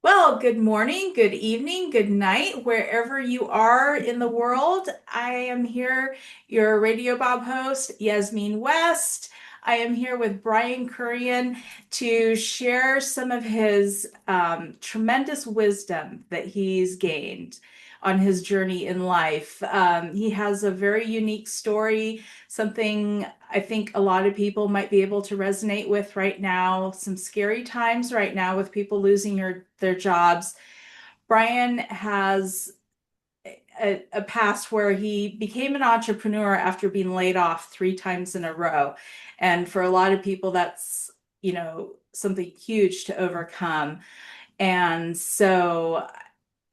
Well, good morning, good evening, good night, wherever you are in the world. I am here, your Radio Bob host, Yasmin West. I am here with Brian Kurian to share some of his tremendous wisdom that he's gained on his journey in life. He has a very unique story, something I think a lot of people might be able to resonate with right now. Some scary times right now with people losing their jobs. Brian has a past where he became an entrepreneur after being laid off 3 times in a row. And for a lot of people, that's, something huge to overcome. And so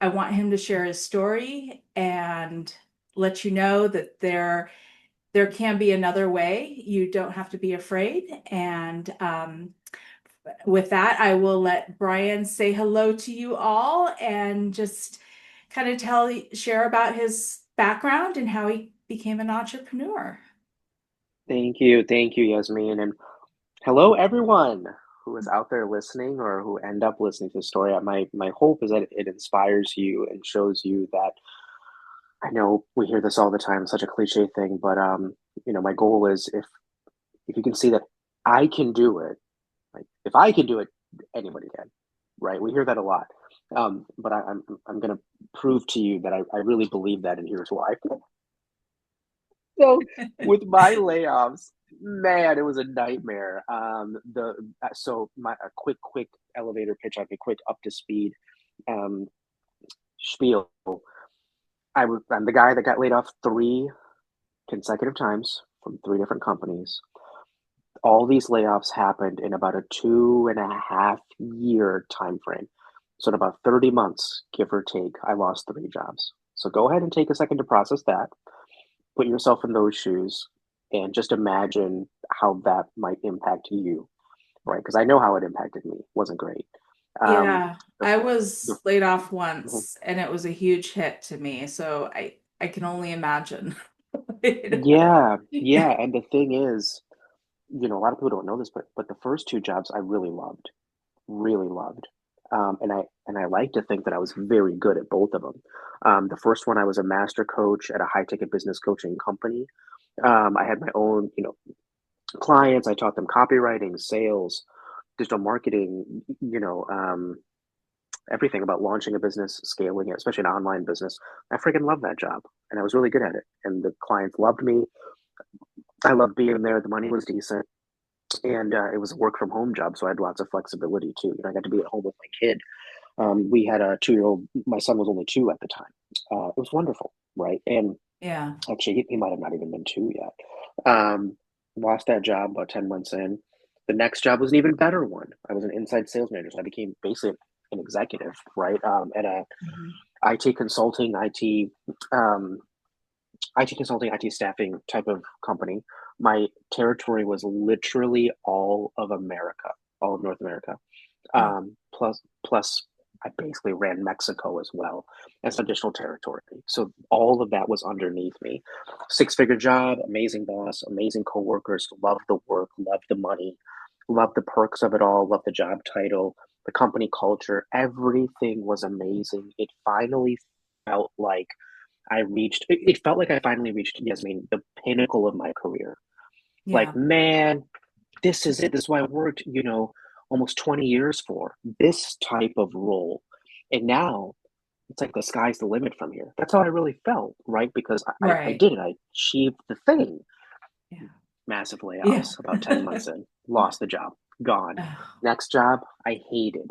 I want him to share his story and let you know that there can be another way. You don't have to be afraid. And with that, I will let Brian say hello to you all and just kind of share about his background and how he became an entrepreneur. Thank you, Yasmin, and hello everyone who is out there listening or who end up listening to the story. My hope is that it inspires you and shows you that I know we hear this all the time, such a cliche thing, but my goal is if you can see that I can do it, like if I can do it, anybody can, right? We hear that a lot, but I'm gonna prove to you that I really believe that, and here's why. So with my layoffs, man, it was a nightmare. The so my a quick elevator pitch on me, quick up to speed um, spiel. I'm the guy that got laid off 3 consecutive times from 3 different companies. All these layoffs happened in about a 2.5 year time frame. So in about 30 months, give or take, I lost 3 jobs. So go ahead and take a second to process that, put yourself in those shoes, and just imagine how that might impact you, right? Because I know how it impacted me. It wasn't great. Um, Yeah, the, I the, was laid off once and it was a huge hit to me. So I can only imagine. yeah, yeah. And the thing is, a lot of people don't know this, but the first 2 jobs I really loved. And I like to think that I was very good at both of them. The first one, I was a master coach at a high ticket business coaching company. I had my own, clients. I taught them copywriting, sales, digital marketing, everything about launching a business, scaling it, especially an online business. I freaking love that job, and I was really good at it. And the clients loved me. I loved being there. The money was decent, and it was a work from home job, so I had lots of flexibility too. I got to be at home with my kid. We had a 2 year old. My son was only 2 at the time. It was wonderful, right? And Yeah. actually, he might have not even been 2 yet. Um, Lost that job about 10 months in. The next job was an even better one. I was an inside sales manager, so I became basically an executive, right? At a Mhm. IT consulting, um, IT consulting, IT staffing type of company. My territory was literally all of America, all of North America. Oh, Plus, I basically ran Mexico as well as additional territory. So all of that was underneath me. 6 figure job, amazing boss, amazing coworkers, love the work, love the money, love the perks of it all, love the job title, the company culture. Everything was amazing. It finally felt like it felt like I finally reached, Yasmin, the pinnacle of my career. Like, yeah. man, this is it. This is why I worked, almost 20 years for this type of role. And now it's like the sky's the limit from here. That's how I really felt, right? Because I Right. did it. I achieved the thing. Yeah. Massive Yeah. layoffs about 10 months in, lost the job, gone. Oh, Next job, I hated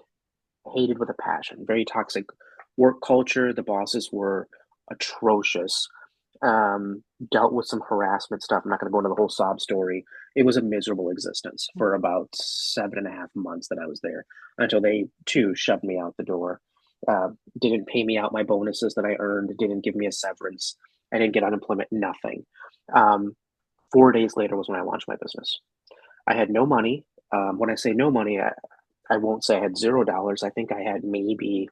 with a passion. Very toxic work culture. The bosses were atrocious. Um, Dealt with some harassment stuff. I'm not going to go into the whole sob story. It was a miserable existence for about 7.5 months that I was there until they too shoved me out the door. Uh, didn't pay me out my bonuses that I earned. Didn't give me a severance. I didn't get unemployment. Nothing. Um, 4 days later was when I launched my business. I had no money. When I say no money, I won't say I had $0. I think I had maybe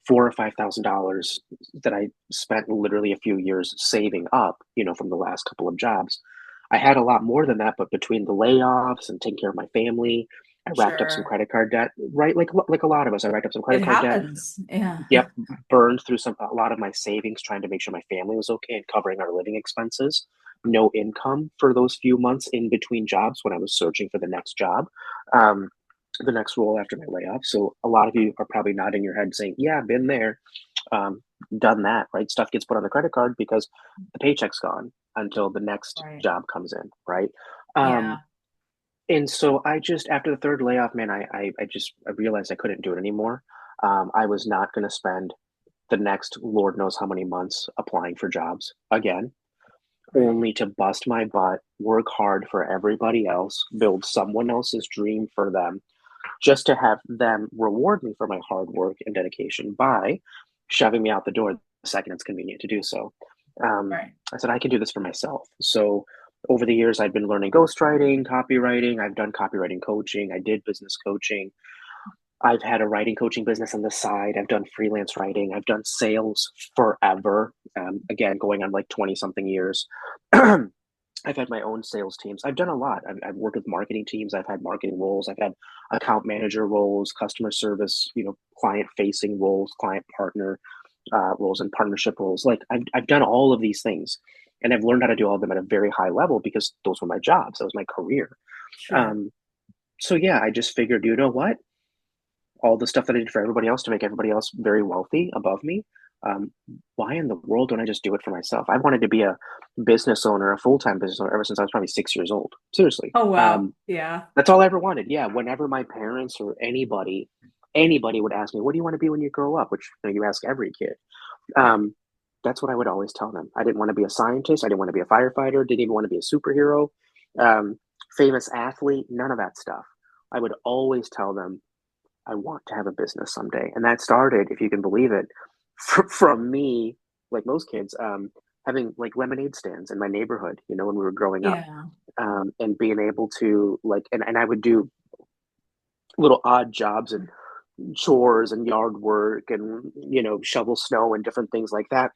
$4,000 or $5,000 that I spent literally a few years saving up, from the last couple of jobs. I had a lot more than that, but between the layoffs and taking care of my family, I racked up some Sure. credit card debt, right? Like a lot of us, I racked up some It credit card debt. happens. Yeah. Yep, burned through a lot of my savings trying to make sure my family was okay and covering our living expenses. No income for those few months in between jobs when I was searching for the next job, um, the next role after my layoff. So a lot of you are probably nodding your head saying, "Yeah, been there, um, done that." Right? Stuff gets put on the credit card because the paycheck's gone until the next Right. job comes in. Right? Um, Yeah. and so I just after the third layoff, man, I realized I couldn't do it anymore. I was not going to spend the next Lord knows how many months applying for jobs again, Right. only to bust my butt, work hard for everybody else, build someone else's dream for them, just to have them reward me for my hard work and dedication by shoving me out the door the second it's convenient to do so. Right. I said, I can do this for myself. So over the years, I've been learning ghostwriting, copywriting. I've done copywriting coaching. I did business coaching. I've had a writing coaching business on the side. I've done freelance writing. I've done sales forever. Again, going on like 20 something years. I've had my own sales teams. I've done a lot. I've worked with marketing teams. I've had marketing roles. I've had account manager roles, customer service, client facing roles, client partner roles, and partnership roles. Like I've done all of these things, and I've learned how to do all of them at a very high level because those were my jobs. That was my career. Sure. Um, so yeah, I just figured, you know what? All the stuff that I did for everybody else to make everybody else very wealthy above me. Um, why in the world don't I just do it for myself? I've wanted to be a business owner, a full time business owner, ever since I was probably 6 years old. Seriously. Oh, wow. Yeah. That's all I ever wanted. Yeah. Whenever my parents or anybody would ask me, "What do you want to be when you grow up?" Which you ask every kid. Right. Um, that's what I would always tell them. I didn't want to be a scientist. I didn't want to be a firefighter. Didn't even want to be a superhero, um, famous athlete. None of that stuff. I would always tell them I want to have a business someday. And that started, if you can believe it, from me, like most kids, having like lemonade stands in my neighborhood, when we were growing up, Yeah. and being able to and I would do little odd jobs and chores and yard work and, shovel snow and different things like that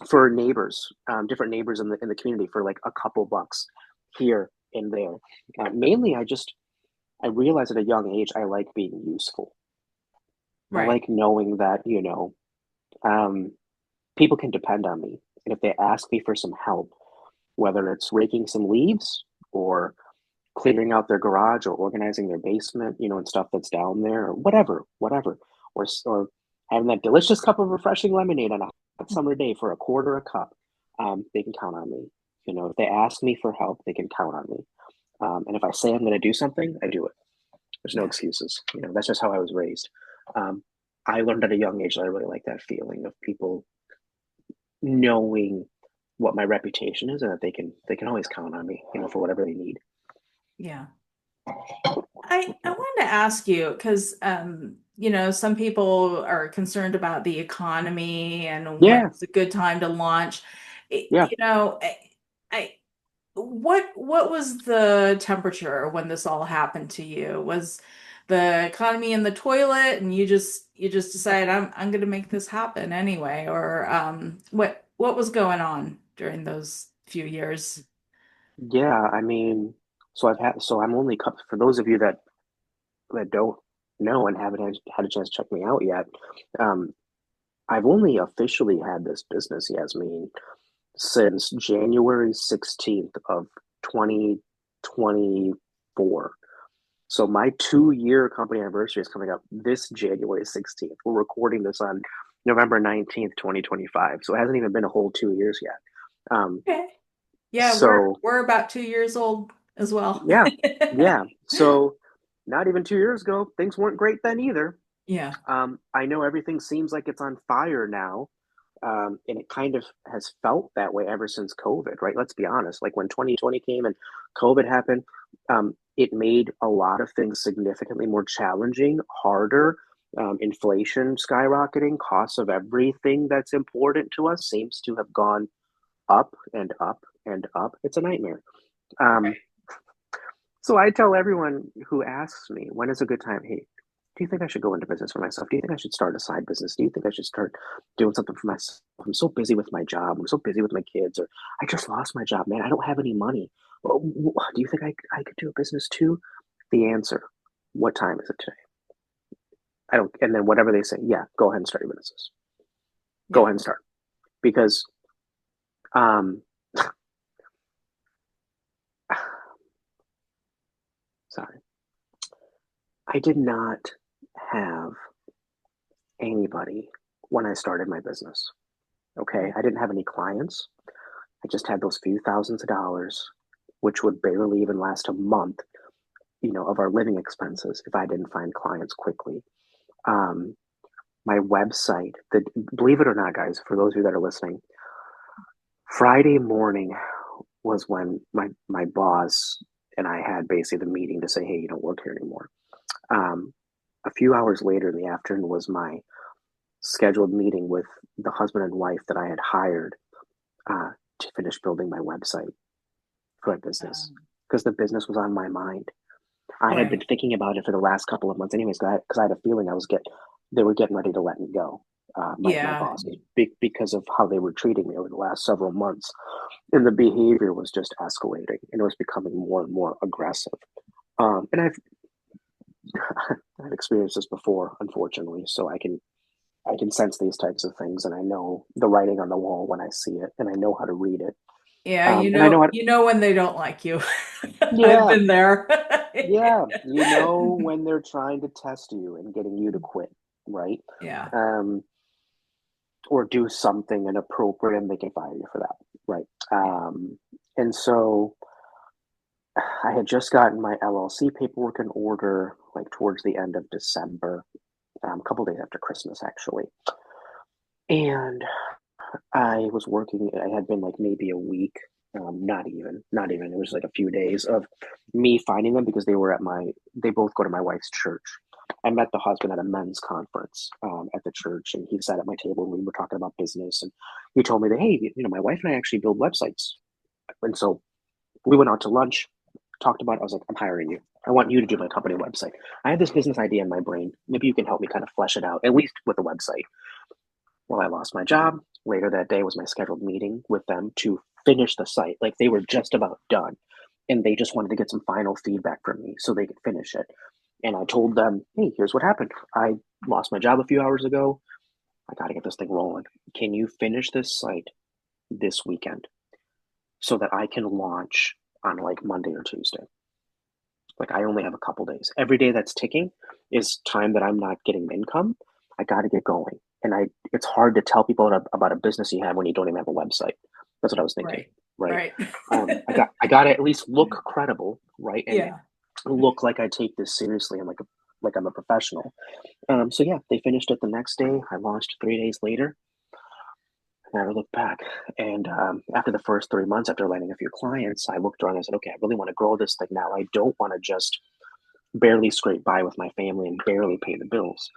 for neighbors, different neighbors in the community for like a couple bucks here and there. Mainly, I realized at a young age, I like being useful. I Right. like knowing that, um, people can depend on me. And if they ask me for some help, whether it's raking some leaves or clearing out their garage or organizing their basement, and stuff that's down there or whatever, or having that delicious cup of refreshing lemonade on a hot summer day for a quarter a cup, they can count on me. If they ask me for help, they can count on me. And if I say I'm going to do something, I do it. There's no Yeah. excuses. That's just how I was raised. Um, I learned at a young age that I really like that feeling of people knowing what my reputation is and that they can always count on me, for whatever they need. Yeah. I wanted to ask you because some people are concerned about the economy and Yeah, when's a good time to launch. yeah, I what was the temperature when this all happened to you? Was the economy in the toilet and you just decided I'm going to make this happen anyway, or what was going on during those few years? yeah. I mean, so I'm only for those of you that don't know and haven't had a chance to check me out yet. Um, I've only officially had this business, Yasmin, since January 16th of 2024. So my 2 year company anniversary is coming up this January 16th. We're recording this on November 19th, 2025. So it hasn't even been a whole 2 years yet. Um, Okay. Yeah, we're so we're about 2 years old as well. yeah, yeah. So not even 2 years ago, things weren't great then either. Yeah. I know everything seems like it's on fire now. And it kind of has felt that way ever since COVID, right? Let's be honest. Like when 2020 came and COVID happened, it made a lot of things significantly more challenging, harder. Inflation skyrocketing, costs of everything that's important to us seems to have gone up and up and up. It's a nightmare. Um, Right. so I tell everyone who asks me, when is a good time? Hey, do you think I should go into business for myself? Do you think I should start a side business? Do you think I should start doing something for myself? I'm so busy with my job. I'm so busy with my kids, or I just lost my job, man. I don't have any money. Well, do you think I could do a business too? The answer, What time is it today? I don't, and then whatever they say, yeah, go ahead and start your business. Go Yeah. ahead and start. Because, um, sorry, I did not have anybody when I started my business. Okay. Right. I didn't have any clients. I just had those few thousands of dollars, which would barely even last a month, of our living expenses if I didn't find clients quickly. Um, my website, believe it or not, guys, for those of you that are listening, Friday morning was when my boss and I had basically the meeting to say, hey, you don't work here anymore. Um, a few hours later in the afternoon was my scheduled meeting with the husband and wife that I had hired uh, to finish building my website for my business because the business was on my mind. I had been Right. thinking about it for the last couple of months, anyways, because I had a feeling they were getting ready to let me go. My Yeah. bosses, because of how they were treating me over the last several months, and the behavior was just escalating, and it was becoming more and more aggressive. And I've experienced this before, unfortunately, so I can sense these types of things, and I know the writing on the wall when I see it, and I know how to read it, Yeah, and I know how. you know when they don't like you. I've Yeah, been there. yeah, you know when they're trying to test you and getting you to quit, right? Yeah. Um, or do something inappropriate, and they can fire you for that, right? Yeah. And so I had just gotten my LLC paperwork in order, like towards the end of December, a couple days after Christmas, actually. And I was working. I had been like maybe a week, not even. It was like a few days of me finding them because they were at my. They both go to my wife's church. I met the husband at a men's conference at the church, and he sat at my table and we were talking about business. And he told me that, hey, my wife and I actually build websites. And so we went out to lunch, talked about it. I was like, I'm hiring you. I want you to do my company website. I have this business idea in my brain. Maybe you can help me kind of flesh it out, at least with a website. Well, I lost my job. Later that day was my scheduled meeting with them to finish the site. Like they were just about done. And they just wanted to get some final feedback from me so they could finish it. And I told them, hey, here's what happened. I lost my job a few hours ago. I got to get this thing rolling. Can you finish this site this weekend so that I can launch on like Monday or Tuesday? Like I only have a couple days. Every day that's ticking is time that I'm not getting income. I got to get going. And it's hard to tell people about a business you have when you don't even have a website. That's what I was thinking, Right. right? Right. I got to at least look credible, right? And Yeah. look like I take this seriously and like I'm a professional. So yeah, they finished it the next day. I launched 3 days later. I never looked back. And after the first 3 months, after landing a few clients, I looked around and I said, okay, I really want to grow this thing now. I don't want to just barely scrape by with my family and barely pay the bills.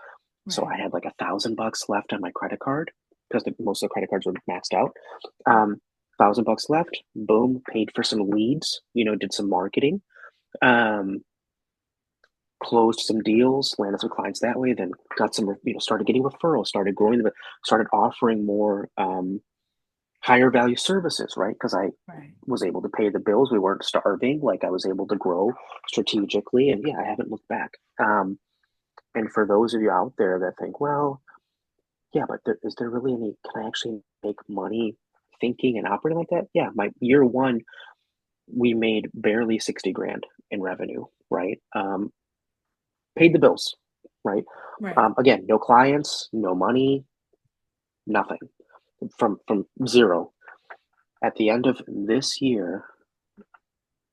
So Right. I had like $1,000 left on my credit card because most of the credit cards were maxed out. Right. 1,000 bucks left. Boom, paid for some leads. Did some marketing. Um, Closed some deals, landed some clients that way. Then got some, started getting referrals, started growing, started offering more higher value services, right? Because I Right. was able to pay the bills. We weren't starving. Like I was able to grow strategically, and yeah, I haven't looked back. And for those of you out there that think, well, yeah, but is there really any, can I actually make money thinking and operating like that? Yeah, my year one, we made barely 60 grand in revenue, right? Paid the bills, right? Right. Again, no clients, no money, nothing from zero. At the end of this year,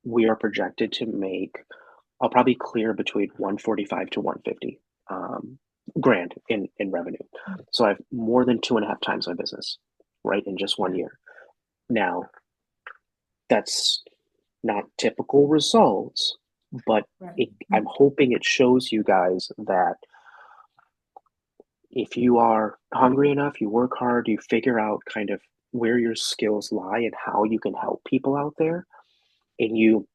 we are projected to make, I'll probably clear between 145 to 150 grand in revenue. So I have more than 2.5 times my business, right, in just one Right. year. Now, that's not typical results, but Right. I'm hoping it shows you guys that if you are hungry enough, you work hard, you figure out kind of where your skills lie and how you can help people out there, and you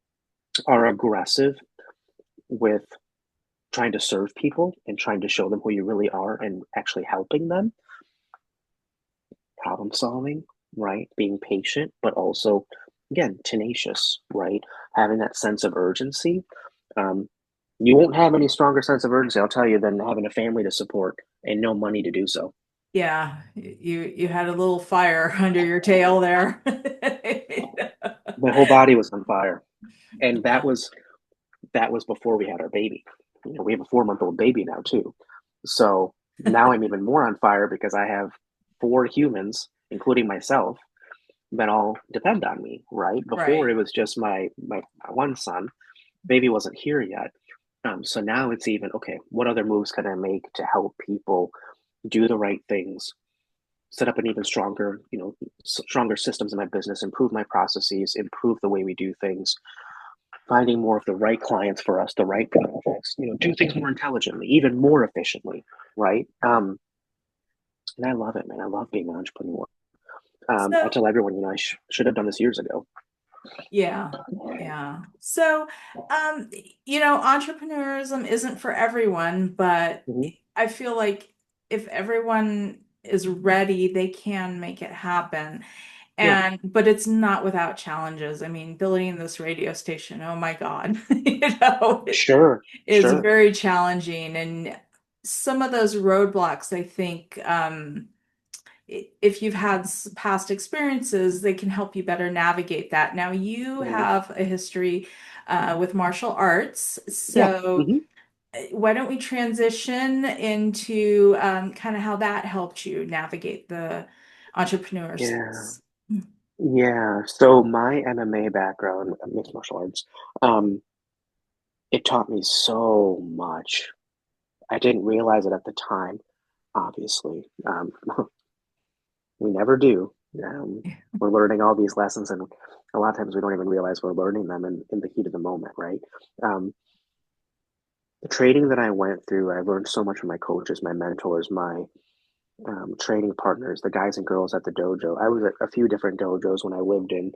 are aggressive with trying to serve people and trying to show them who you really are and actually helping them, problem solving, right? Being patient, but also, again, tenacious, right? Having that sense of urgency. Um, You won't have any stronger sense of urgency, I'll tell you, than having a family to support and no money to do so. Yeah, you had a little fire under your tail there. My whole body was on fire, and Yeah, that was before we had our baby. You know, we have a 4-month-old baby now too. So now I'm even more on fire because I have 4 humans, including myself, that all depend on me, right? Before right. it was just my one son. Baby wasn't here yet. So now it's even okay, what other moves can I make to help people do the right things, set up an even stronger, stronger systems in my business, improve my processes, improve the way we do things, finding more of the right clients for us, the right projects, do things more intelligently, even more efficiently, right? And I love it, man. I love being an entrepreneur. I So, tell everyone, I should have done this years ago. yeah, yeah. So, um, entrepreneurism isn't for everyone, but Hmm. I feel like if everyone is ready, they can make it happen. Yeah, But it's not without challenges. I mean, building this radio station, oh my God, it sure, is sure. very challenging. And some of those roadblocks, I think, if you've had past experiences, they can help you better navigate that. Now, you Hmm. have a history with martial arts. Yeah. So, Hmm. why don't we transition into kind of how that helped you navigate the entrepreneur Yeah. space? Yeah. So my MMA background, mixed martial arts, um, it taught me so much. I didn't realize it at the time, obviously. We never do. We're learning all these lessons, and a lot of times we don't even realize we're learning them in the heat of the moment, right? Um, the training that I went through, I learned so much from my coaches, my mentors, my training partners, the guys and girls at the dojo. I was at a few different dojos when I lived in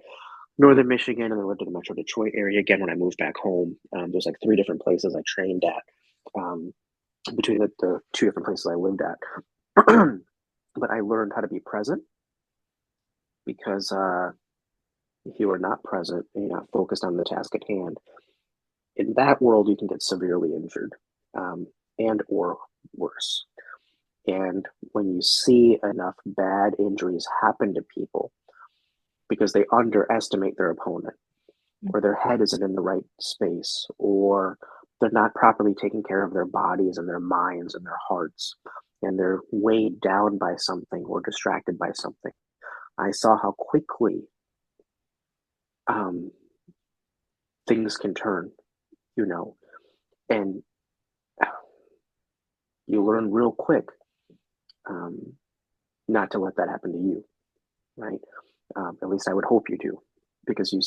northern Michigan, and I lived in the Metro Detroit area again when I moved back home. There's like 3 different places I trained at between the 2 different places I lived at. But I learned how to be present because if you are not present and you're not focused on the task at hand, in that world you can get severely injured, and or worse. And when you see enough bad injuries happen to people because they underestimate their opponent, or their head isn't in the right space, or they're not properly taking care of their bodies and their minds and their hearts, and they're weighed down by something or distracted by something, I saw how quickly um, things can turn, you know, and you learn real quick um, not to let that happen to you, right? At least I would hope you do, because you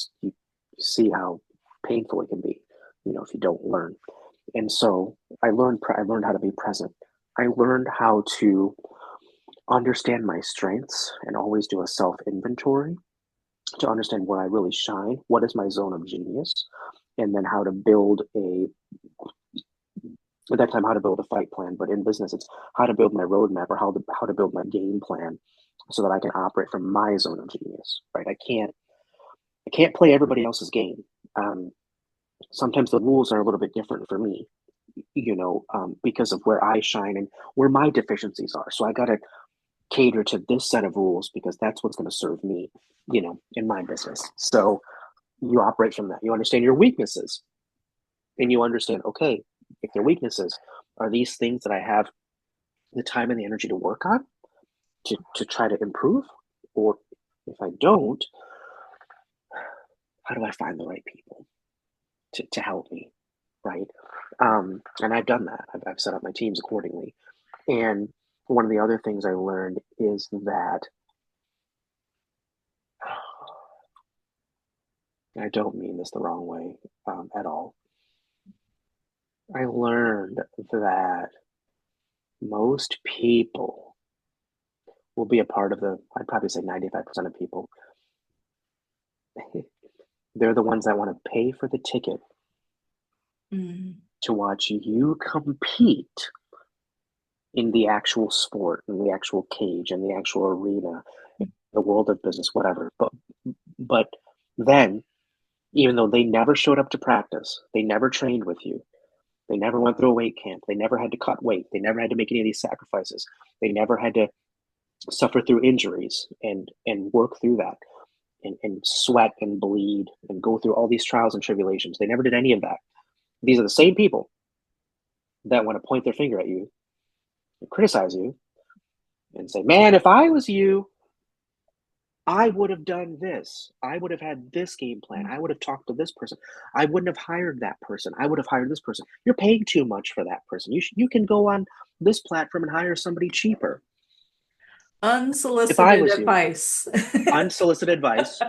see how painful it can be, if you don't learn. And so I learned how to be present. I learned how to understand my strengths and always do a self inventory to understand where I really shine, what is my zone of genius, and then how to build at that time how to build a fight plan. But in business, it's how to build my roadmap, or how to build my game plan so that I can operate from my zone of genius. Right? I can't play everybody else's game. Um, Sometimes the rules are a little bit different for me, because of where I shine and where my deficiencies are. So I got to cater to this set of rules because that's what's going to serve me, in my business. So you operate from that. You understand your weaknesses, and you understand, okay, if their weaknesses are these things that I have the time and the energy to work on to try to improve, or if I don't, how do I find the right people to help me, right? And I've done that. I've set up my teams accordingly. And one of the other things I learned is that I don't mean this the wrong way at all. I learned that most people will be a part of I'd probably say 95% of people, they're the ones that want to pay for the ticket Mm. to watch you compete in the actual sport, in the actual cage, in the actual arena, the world of business, whatever. But then, even though they never showed up to practice, they never trained with you, They never went through a weight camp. They never had to cut weight. They never had to make any of these sacrifices. They never had to suffer through injuries and work through that and sweat and bleed and go through all these trials and tribulations. They never did any of that. These are the same people that want to point their finger at you and criticize you and say, man, if I was you, I would have done this. I would have had this game plan. I would have talked to this person. I wouldn't have hired that person. I would have hired this person. You're paying too much for that person. You can go on this platform and hire somebody cheaper. If I Unsolicited was you, advice. unsolicited advice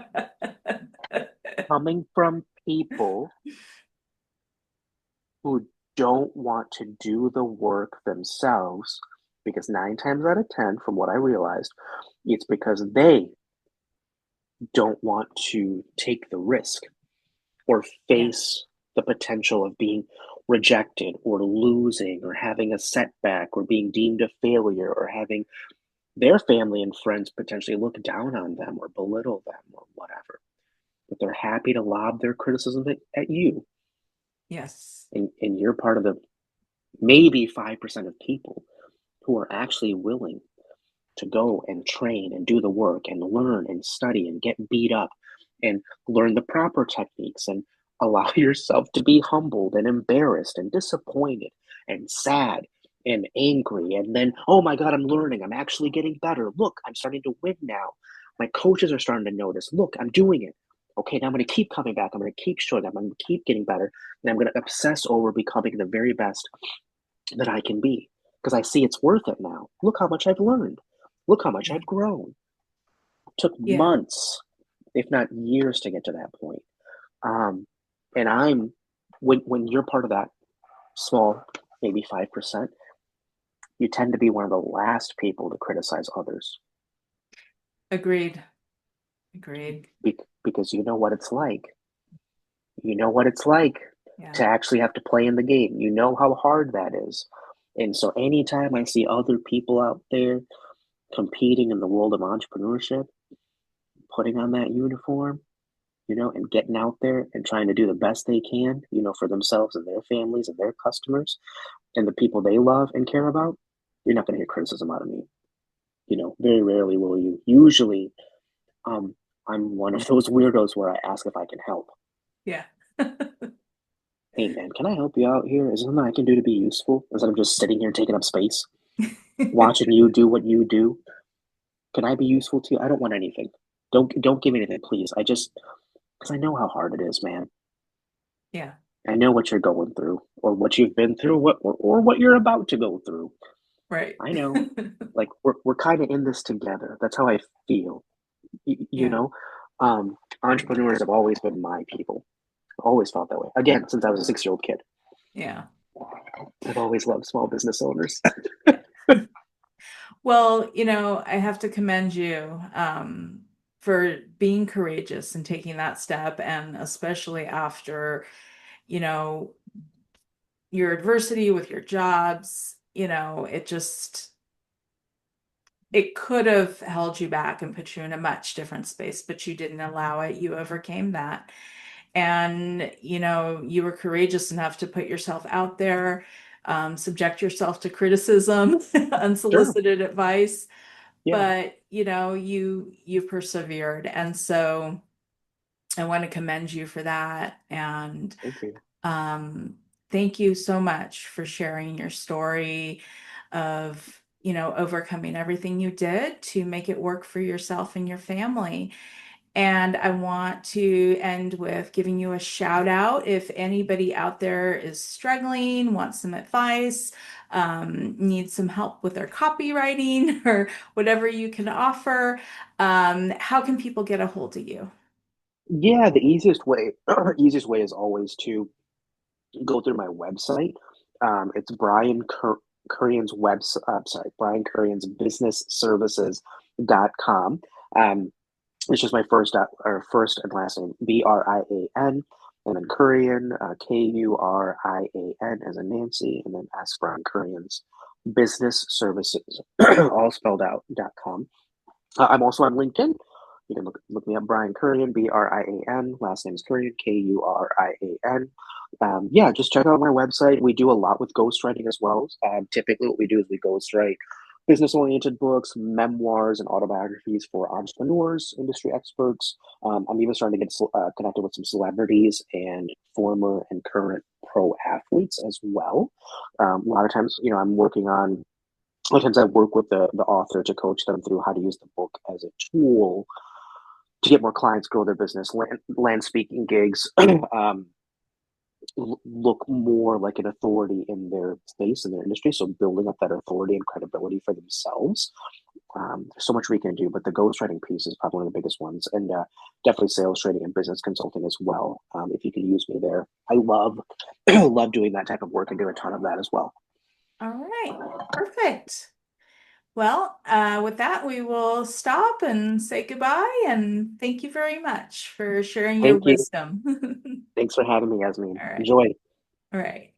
coming from people who don't want to do the work themselves, because 9 times out of 10, from what I realized, it's because they don't want to take the risk or Yeah. face the potential of being rejected or losing or having a setback or being deemed a failure or having their family and friends potentially look down on them or belittle them or whatever. But they're happy to lob their criticism at you. Yes. And you're part of the maybe 5% of people who are actually willing to go and train and do the work and learn and study and get beat up and learn the proper techniques and allow yourself to be humbled and embarrassed and disappointed and sad and angry. And then, oh my God, I'm learning. I'm actually getting better. Look, I'm starting to win now. My coaches are starting to notice. Look, I'm doing it. Okay, now I'm going to keep coming back. I'm going to keep showing up. I'm going to keep getting better. And I'm going to obsess over becoming the very best that I can be because I see it's worth it now. Look how much I've learned. Look how much Yeah. I've grown. It took Yeah. months, if not years, to get to that point. Um, and I'm when you're part of that small, maybe 5%, you tend to be one of the last people to criticize others Agreed. Agreed. because you know what it's like. You know what it's like Yeah. to actually have to play in the game. You know how hard that is. And so anytime I see other people out there competing in the world of entrepreneurship, putting on that uniform, and getting out there and trying to do the best they can, for themselves and their families and their customers and the people they love and care about, you're not going to hear criticism out of me. Very rarely will you. Usually, um, I'm one of those weirdos where I ask if I can help. Yeah. Hey, man, can I help you out here? Is there something I can do to be useful instead of just sitting here taking up space, watching you do what you do? Can I be useful to you? I don't want anything. Don't give me anything, please. Because I know how hard it is, man. Yeah. I know what you're going through, or what you've been through, or what you're about to go through. Right. I know, like we're kind of in this together. That's how I feel. You Yeah. know, entrepreneurs have always been my people. I've always felt that way. Again, since I was a 6-year-old kid, Yeah. I've always loved small business owners. Yeah. Well, I have to commend you for being courageous and taking that step, and especially after, you know, your adversity with your jobs, it could have held you back and put you in a much different space, but you didn't allow it. You overcame that. And, you were courageous enough to put yourself out there, subject yourself to criticism, Sure. unsolicited advice, Yeah. but, you persevered. And so I want to commend you for that. And Thank you. um, thank you so much for sharing your story of, overcoming everything you did to make it work for yourself and your family. And I want to end with giving you a shout out. If anybody out there is struggling, wants some advice, needs some help with their copywriting or whatever you can offer, how can people get a hold of you? Yeah, the easiest way, easiest way is always to go through my website. It's Currien's sorry, Brian Currien's business services.com. It's just my first and last name, Brian, and then Currian, Kurian as in Nancy, and then S Brian Currien's business services, all spelled out.com. I'm also on LinkedIn. You can look me up, Brian Kurian, Brian, last name is Kurian, Kurian. Yeah, just check out my website. We do a lot with ghostwriting as well. Typically, what we do is we ghostwrite business-oriented books, memoirs, and autobiographies for entrepreneurs, industry experts. I'm even starting to get connected with some celebrities and former and current pro athletes as well. A lot of times, I'm working on. A lot of times, I work with the author to coach them through how to use the book as a tool to get more clients, grow their business, land speaking gigs. Look more like an authority in their space in their industry. So building up that authority and credibility for themselves. There's so much we can do, but the ghostwriting piece is probably one of the biggest ones, and definitely sales trading and business consulting as well. If you can use me there, I love love doing that type of work and do a ton of that as well. All right, perfect. Well, with that, we will stop and say goodbye. And thank you very much for sharing your Thank you. wisdom. Thanks for having me, Yasmin. All right. Enjoy. All right.